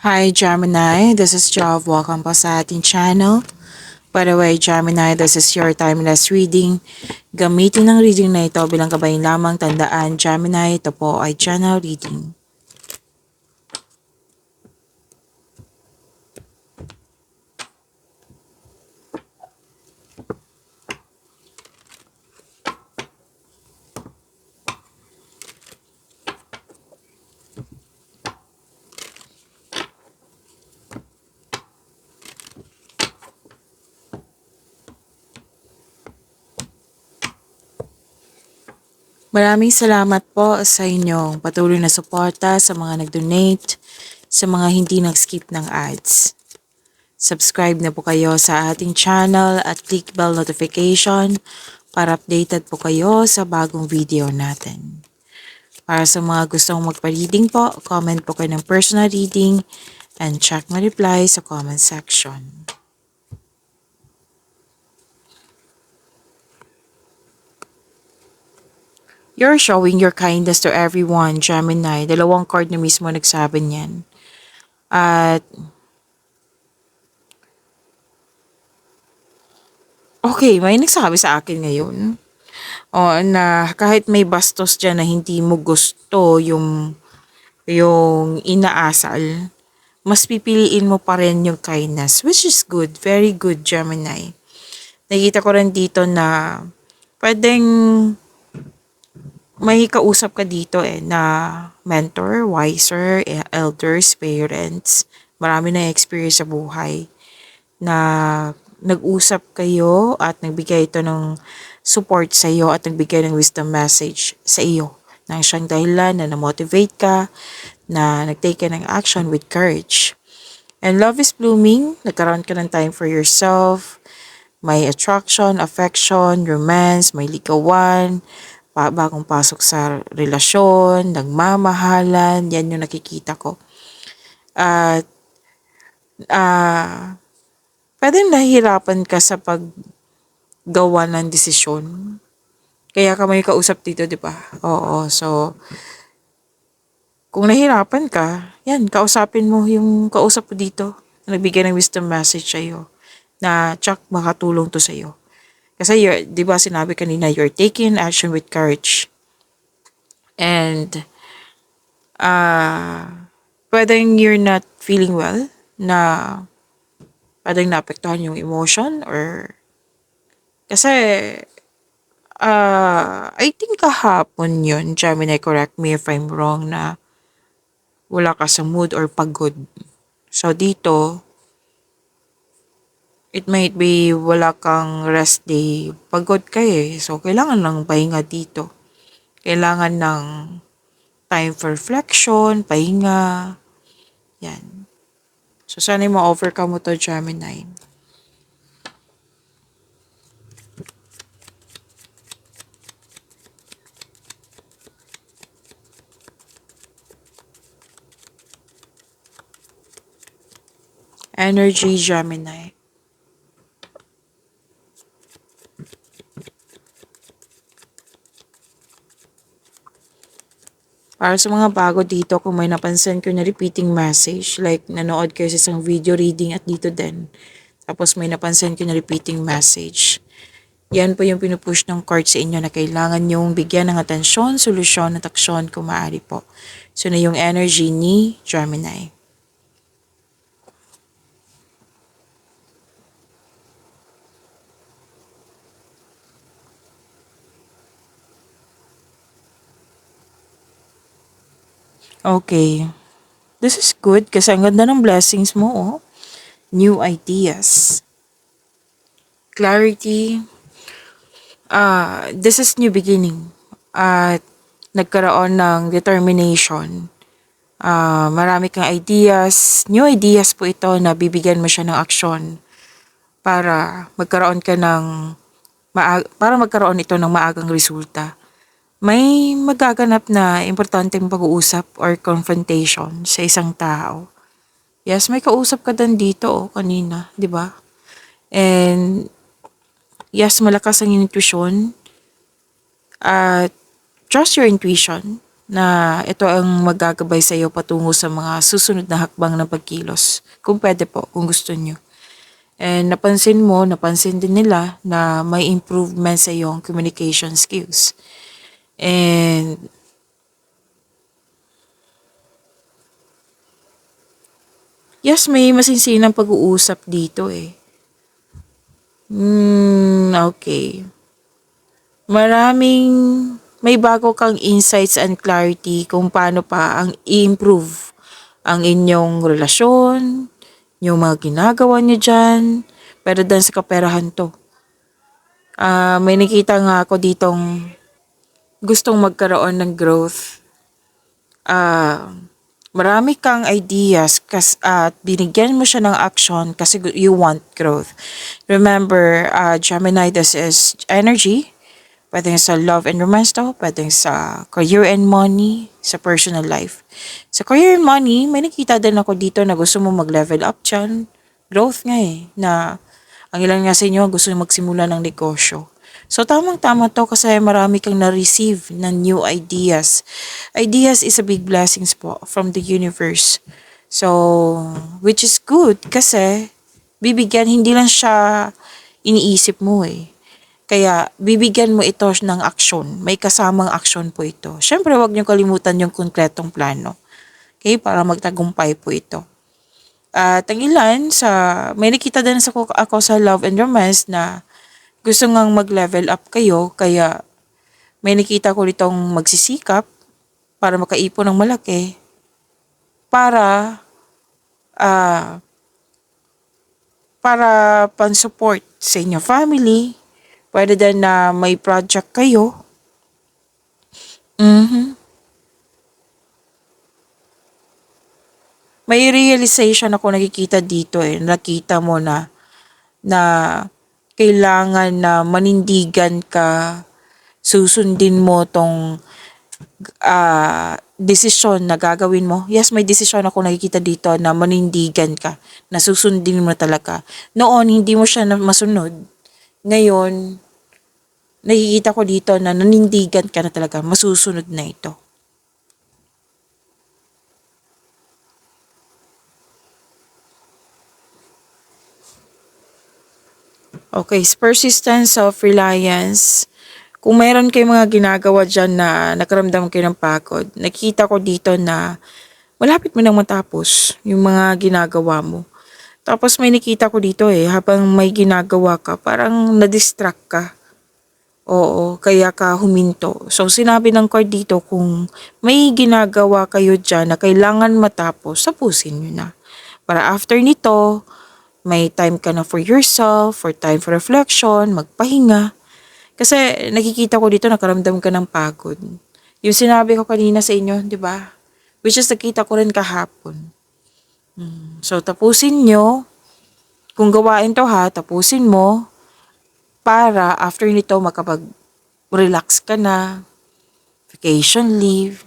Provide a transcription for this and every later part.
Hi Gemini, this is Jov. Welcome po sa ating channel. By the way, Gemini, this is your timeless reading. Gamitin ng reading na ito bilang gabayan lamang. Tandaan, Gemini, ito po ay channel reading. Maraming salamat po sa inyong patuloy na suporta, sa mga nag-donate, sa mga hindi nag-skip ng ads. Subscribe na po kayo sa ating channel at click bell notification para updated po kayo sa bagong video natin. Para sa mga gustong magpa-reading po, comment po kayo ng personal reading and check my reply sa comment section. You're showing your kindness to everyone, Gemini. Dalawang card na mismo nagsabi niyan. At okay, may nagsabi sa akin ngayon. Na kahit may bastos dyan na hindi mo gusto yung inaasal, mas pipiliin mo pa rin yung kindness, which is good. Very good, Gemini. Nakita ko rin dito na pwedeng may kausap ka dito na mentor, wiser, elders, parents. Marami na experience sa buhay na nag-usap kayo at nagbigay ito ng support sa iyo at nagbigay ng wisdom message sa iyo. Nang siyang dahilan na na-motivate ka, na nag-take ka ng action with courage. And love is blooming. Nagkaroon ka ng time for yourself. May attraction, affection, romance, may ligawan, bagong pasok sa relasyon, nagmamahalan, yan yung nakikita ko. At pwedeng nahihirapan ka sa paggawa ng desisyon. Kaya ka may kausap dito, di ba? Oo, so kung nahihirapan ka, yan, kausapin mo yung kausap mo dito. Nagbigay ng wisdom message sa'yo na tsak makatulong to sa'yo. Kasi di ba sinabi kanina, you're taking action with courage. And pwedeng you're not feeling well, na pwedeng naapektuhan yung emotion or kasi I think kahapon yun, Gemini, correct me if I'm wrong, na wala ka sa mood or pagod. So dito, it might be wala kang rest day. Pagod ka So kailangan ng pahinga dito. Kailangan ng time for reflection, pahinga. Yan. So sana ma-overcome mo to, Gemini. Energy, Gemini. Para sa mga bago dito, kung may napansin ko na repeating message, like nanood kayo sa isang video reading at dito din, tapos may napansin ko na repeating message, yan po yung pinupush ng card sa inyo na kailangan yung bigyan ng atensyon, solusyon at aksyon kung maaari po. So na yung energy ni Gemini. Okay. This is good kasi ang ganda ng blessings mo, oh. New ideas. Clarity. This is new beginning. At nagkaroon ng determination. Marami kang ideas. New ideas po ito na bibigyan mo siya ng aksyon para magkaroon ka ng para magkaroon ito ng maagang resulta. May magaganap na importanteng pag-uusap or confrontation sa isang tao. Yes, may kausap ka din dito kanina, di ba? And yes, malakas ang intuition. At trust your intuition. na ito ang magagabay sa iyo patungo sa mga susunod na hakbang ng pagkilos. Kung pwede po, kung gusto niyo. And napansin din nila na may improvement sa iyong communication skills. And yes, may masinsinang pag-uusap dito eh. Okay. Maraming may bago kang insights and clarity kung paano pa ang i-improve ang inyong relasyon, yung mga ginagawa niyo dyan, pero dan sa kaperahan to. May nakita nga ako ditong gustong magkaroon ng growth. Ah, marami kang ideas at binigyan mo siya ng action kasi you want growth. Remember, Gemini, this is energy. Pwedeng sa love and romance to, pwedeng sa career and money, sa personal life. Sa career and money, may nakita din ako dito na gusto mo mag-level up dyan. Growth nga eh, na ang ilan nga sa inyo gusto magsimula ng negosyo. So tamang-tama to kasi marami kang na-receive na new ideas. Ideas is a big blessings po from the universe. So, which is good kasi bibigyan, hindi lang siya iniisip mo eh. Kaya bibigyan mo ito ng aksyon. May kasamang aksyon po ito. Siyempre, huwag niyo kalimutan yung konkretong plano. Okay? Para magtagumpay po ito. At ang ilan may nakita din ako sa love and romance na gusto ngang mag-level up kayo. Kaya may nakita ko ditong magsisikap para makaipon ng malaki. Para, ah, para pan-support sa inyo family. Pwede din na may project kayo. Mhm. May realization ako nakikita dito eh. Nakita mo na kailangan na manindigan ka, susundin mo tong desisyon na gagawin mo. Yes, may desisyon ako nakikita dito na manindigan ka, na susundin mo talaga. Noon, hindi mo siya masunod. Ngayon, nakikita ko dito na nanindigan ka na talaga, masusunod na ito. Okay, persistence, self-reliance. Kung mayroon kayong mga ginagawa dyan na nakaramdam kayo ng pagod, nakita ko dito na malapit mo nang matapos yung mga ginagawa mo. Tapos may nakita ko dito eh, habang may ginagawa ka, parang na-distract ka. Oo, kaya ka huminto. So sinabi ng card dito, kung may ginagawa kayo dyan na kailangan matapos, tapusin nyo na. Para after nito, may time ka na for yourself, for time for reflection, magpahinga. Kasi nakikita ko dito nakaramdam ka ng pagod. Yung sinabi ko kanina sa inyo, di ba? Which is nakita ko rin kahapon. So tapusin nyo. Kung gawain to ha, tapusin mo. Para after nito makapag-relax ka na. Vacation leave.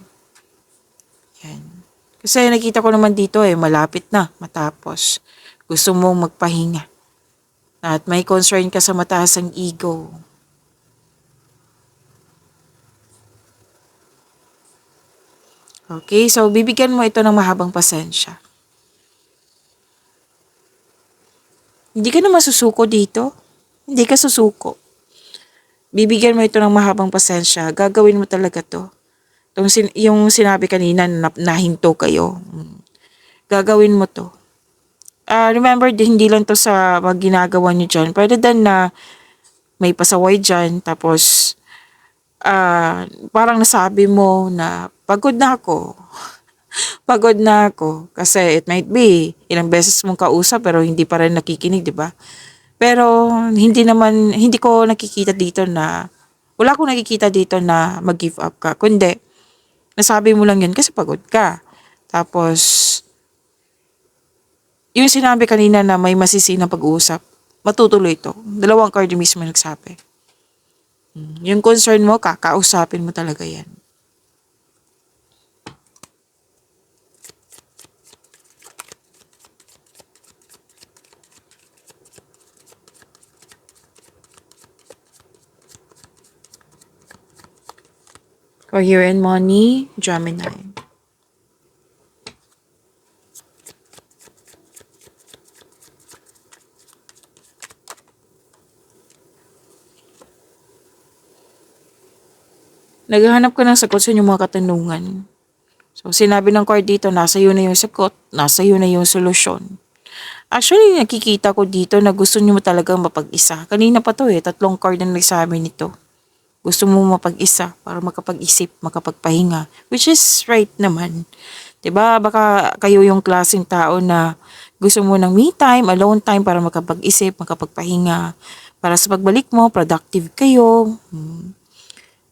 Yan. Kasi nakita ko naman dito eh, malapit na matapos. Gusto mong magpahinga. At may concern ka sa mataas ang ego. Okay, so bibigyan mo ito ng mahabang pasensya. Hindi ka na masusuko dito. Hindi ka susuko. Bibigyan mo ito ng mahabang pasensya. Gagawin mo talaga to. Yung sinabi kanina na nahinto kayo. Gagawin mo to. Remember, hindi lang to sa mga ginagawa nyo dyan. Pwede din na may pasaway dyan. Tapos, parang nasabi mo na pagod na ako. Pagod na ako. Kasi it might be, ilang beses mong kausap pero hindi pa rin nakikinig, di ba? Pero hindi ko nakikita dito na, wala akong nakikita dito na mag-give up ka. Kundi, nasabi mo lang yun kasi pagod ka. Tapos, yung sinabi kanina na may masisinang pag-uusap, matutuloy ito. Dalawang card mismo nagsabi. Yung concern mo, kakausapin mo talaga yan. Career and money, Gemini. Naghahanap ka ng sagot sa inyong mga katanungan. So, sinabi ng card dito, nasa iyo na yung sagot, nasa iyo na yung solusyon. Actually, nakikita ko dito na gusto niyo mo talagang mapag-isa. Kanina pa to 3 card na nagsabi nito. Gusto mo mapag-isa para makapag-isip, makapagpahinga. Which is right naman. 'Di ba? Baka kayo yung klaseng tao na gusto mo ng me time, alone time para makapag-isip, makapagpahinga. Para sa pagbalik mo, productive kayo.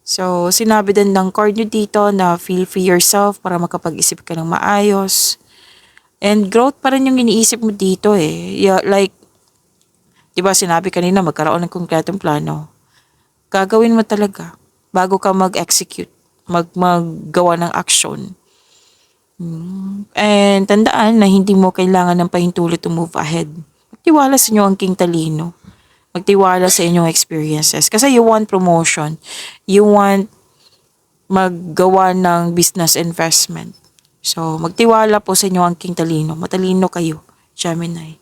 So, sinabi din ng card nyo dito na feel free yourself para makapag-isip ka ng maayos. And growth pa rin yung iniisip mo dito Yeah, like, di ba sinabi kanina magkaroon ng konkretong plano. Gagawin mo talaga bago ka mag-execute, maggawa ng action. And tandaan na hindi mo kailangan ng pahintulot to move ahead. Magtiwala sa inyo ang king talino. Magtiwala sa inyong experiences. Kasi you want promotion. You want maggawa ng business investment. So, magtiwala po sa inyo ang king talino. Matalino kayo, Gemini.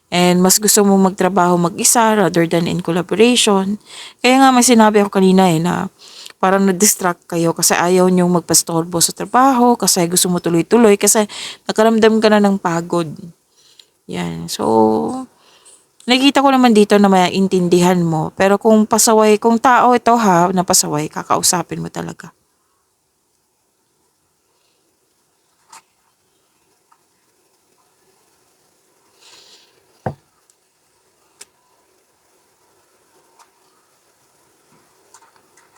And mas gusto mo magtrabaho mag-isa rather than in collaboration. Kaya nga may sinabi ako kanina na parang na-distract kayo kasi ayaw niyong magpastolbo sa trabaho, kasi gusto mo tuloy-tuloy, kasi nakaramdam ka na ng pagod. Yan. So, nakita ko naman dito na maintindihan mo. Pero kung pasaway, kung tao ito na pasaway, kakausapin mo talaga.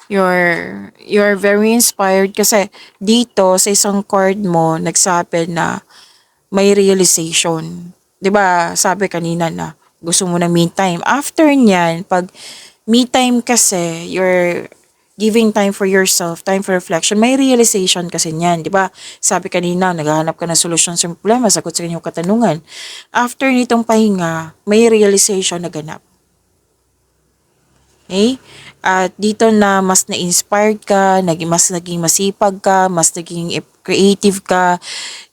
You're very inspired kasi dito sa isang card mo nagsabi na may realization. 'Di ba? Sabi kanina na gusto mo na me time. After niyan, pag me time kasi, you're giving time for yourself, time for reflection. May realization kasi niyan, 'di ba? Sabi kanina, naghahanap ka ng solusyon sa problema, sagot sa inyong katanungan. After nitong pahinga, may realization na ganap. Okay? At dito na mas na-inspired ka, mas naging masipag ka, mas naging creative ka,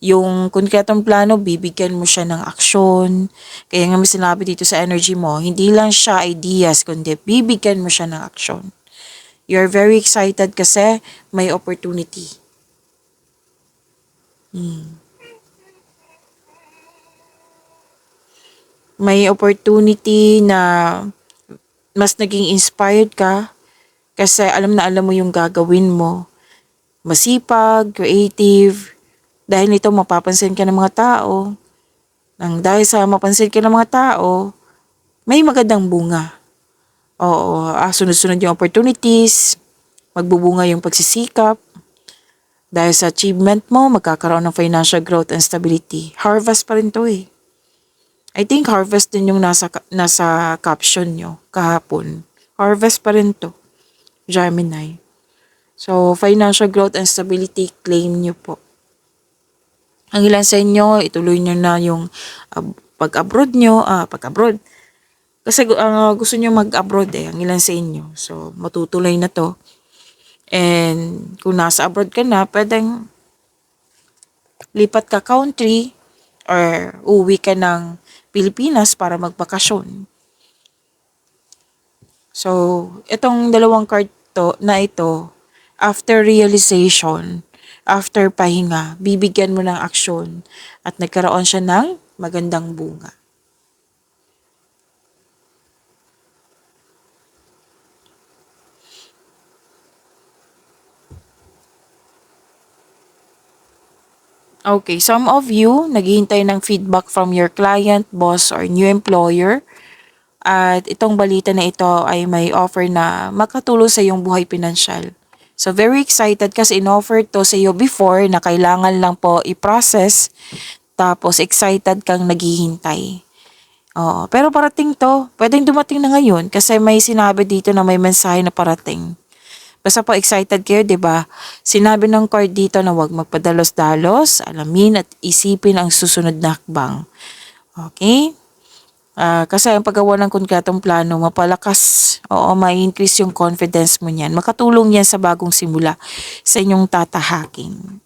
yung konkretong plano, bibigyan mo siya ng aksyon. Kaya nga may sinabi dito sa energy mo, hindi lang siya ideas, kundi bibigyan mo siya ng aksyon. You're very excited kasi may opportunity. May opportunity na mas naging inspired ka kasi alam na alam mo yung gagawin mo. Masipag, creative, dahil nito mapapansin ka ng mga tao. Nang dahil sa mapansin ka ng mga tao, may magandang bunga. Oo, sunod-sunod yung opportunities, magbubunga yung pagsisikap. Dahil sa achievement mo, magkakaroon ng financial growth and stability. Harvest pa rin to I think harvest din yung nasa caption nyo kahapon. Harvest pa rin to, Gemini. So, financial growth and stability, claim nyo po. Ang ilan sa inyo, ituloy nyo na yung pag-abroad nyo, pag-abroad. Kasi gusto nyo mag-abroad ang ilan sa inyo. So, matutuloy na to. And kung nasa abroad ka na, pwedeng lipat ka country or uwi ka ng Pilipinas para magbakasyon. So, itong dalawang card na ito, after realization, after pahinga, bibigyan mo ng aksyon at nagkaroon siya ng magandang bunga. Okay, some of you naghihintay ng feedback from your client, boss, or new employer. At itong balita na ito ay may offer na makatulong sa iyong buhay pinansyal. So very excited kasi in-offer to sa iyo before na kailangan lang po i-process. Tapos excited kang naghihintay. Oo, pero parating to. Pwedeng dumating na ngayon kasi may sinabi dito na may mensahe na parating. Basta po excited kayo, 'di ba? Sinabi ng card dito na huwag magpadalos-dalos, alamin at isipin ang susunod na hakbang. Okay? Kasi ang paggawa ng konkretong plano, mapalakas, oo, ma-increase yung confidence mo niyan. Makatulong yan sa bagong simula sa inyong tatahakin.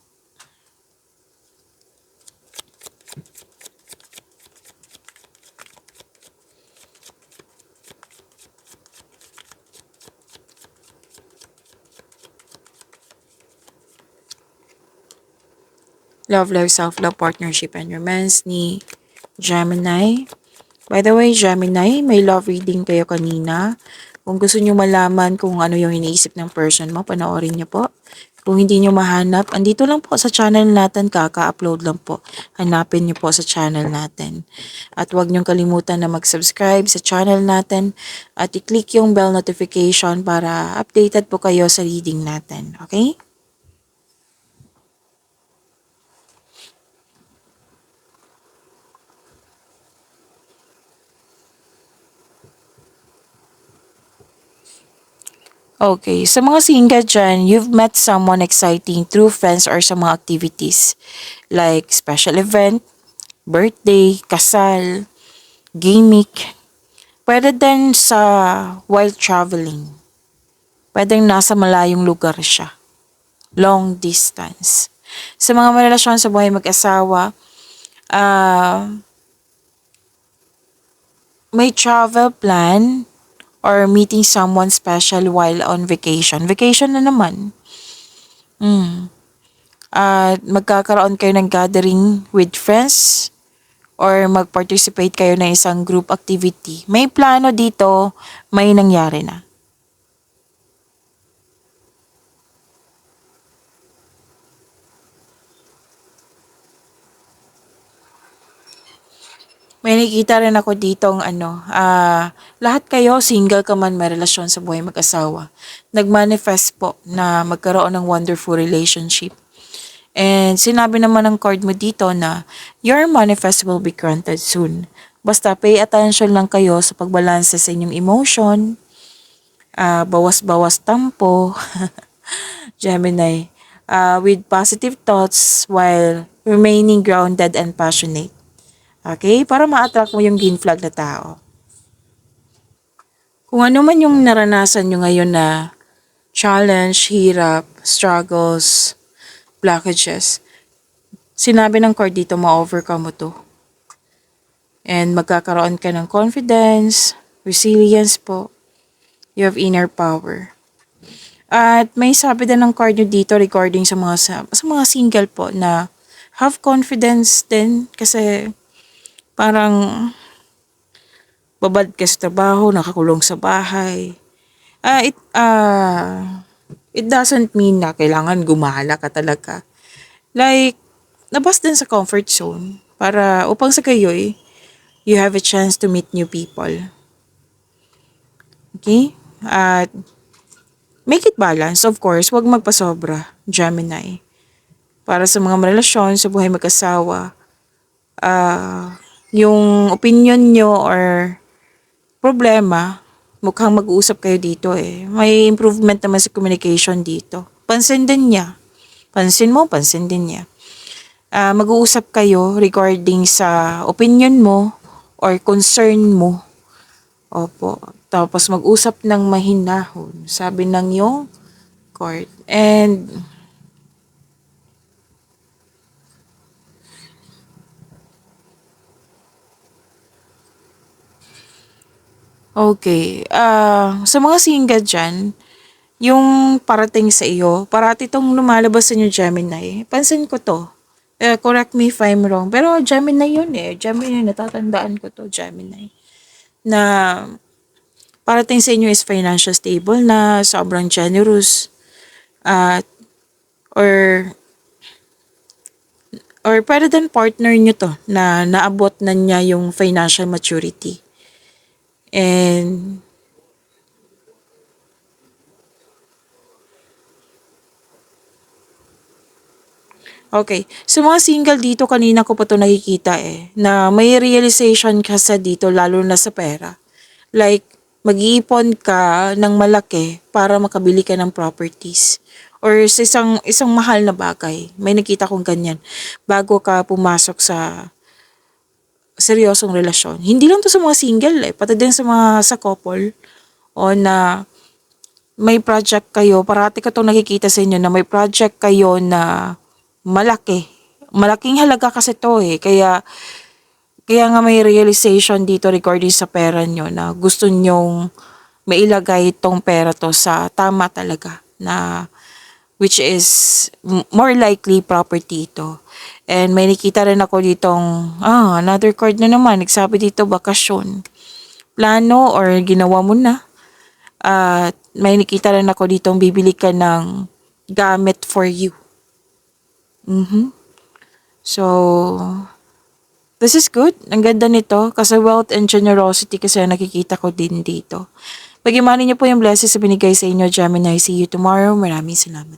Love life, self-love, partnership, and romance ni Gemini. By the way, Gemini, may love reading kayo kanina. Kung gusto nyo malaman kung ano yung iniisip ng person mo, panoorin nyo po. Kung hindi nyo mahanap, andito lang po sa channel natin, kaka-upload lang po. Hanapin nyo po sa channel natin. At huwag nyo kalimutan na mag-subscribe sa channel natin at i-click yung bell notification para updated po kayo sa reading natin. Okay? Okay, sa mga single dyan, you've met someone exciting through friends or sa mga activities like special event, birthday, kasal, gimmick. Pwede din sa while traveling. Pwedeng nasa malayong lugar siya. Long distance. Sa mga marelasyon sa buhay mag-asawa, ah may travel plan or meeting someone special while on vacation. Vacation na naman. At magkakaroon kayo ng gathering with friends or mag-participate kayo ng isang group activity. May plano dito, may nangyari na. May nakikita rin ako ditong lahat kayo, single ka man, may relasyon sa buhay mag-asawa. Nag-manifest po na magkaroon ng wonderful relationship. And sinabi naman ng card mo dito na your manifest will be granted soon. Basta pay attention lang kayo sa pagbalanse sa inyong emotion, bawas-bawas tampo, Gemini, with positive thoughts while remaining grounded and passionate. Okay? Para ma-attract mo yung green flag na tao. Kung ano man yung naranasan nyo ngayon na challenge, hirap, struggles, blockages, sinabi ng card dito, ma-overcome mo to. And magkakaroon ka ng confidence, resilience po. You have inner power. At may sabi din ng card nyo dito regarding sa mga single po na have confidence din kasi parang babad ka sa trabaho, nakakulong sa bahay. It doesn't mean na kailangan gumala ka talaga. Like, labas din sa comfort zone para upang sa kayo'y you have a chance to meet new people. Okay? At make it balance, of course. Huwag magpasobra, Gemini. Para sa mga relasyon, sa buhay mag-asawa, yung opinion nyo or problema, mukhang mag-uusap kayo dito eh. May improvement naman sa communication dito. Pansin din niya. Pansin mo, pansin din niya. Mag-uusap kayo regarding sa opinion mo or concern mo. Opo. Tapos mag-usap ng mahinahon. Sabi ng yung court. And okay. Sa mga single dyan, yung parating sa iyo, parati tong lumalabas sa inyo, Gemini. Pansin ko to. Correct me if I'm wrong. Pero Gemini yun eh. Gemini, natatandaan ko to, Gemini. Na parating sa inyo is financial stable na sobrang generous. At or pwede din partner nyo to na naabot na niya yung financial maturity. And okay. So mga single dito, kanina ko pa to nakikita eh, na may realization ka sa dito, lalo na sa pera. Like, mag-iipon ka ng malaki para makabili ka ng properties. Or sa isang mahal na bagay. May nakita kong ganyan. Bago ka pumasok sa seryosong relasyon. Hindi lang to sa mga single pati din sa mga sa couple o na may project kayo, parati ko itong nakikita sa inyo na may project kayo na malaki. Malaking halaga kasi to kaya nga may realization dito regarding sa pera nyo na gusto nyong mailagay itong pera to sa tama talaga na which is more likely property ito. And may nakita rin ako ditong, another card na naman. Nagsabi dito, bakasyon. Plano or ginawa mo na. At may nakita rin ako ditong bibili ka ng gamit for you. So, this is good. Ang ganda nito. Kasi wealth and generosity kasi nakikita ko din dito. Pag-imanin niyo po yung blessings na binigay sa inyo, Gemini. See you tomorrow. Maraming salamat.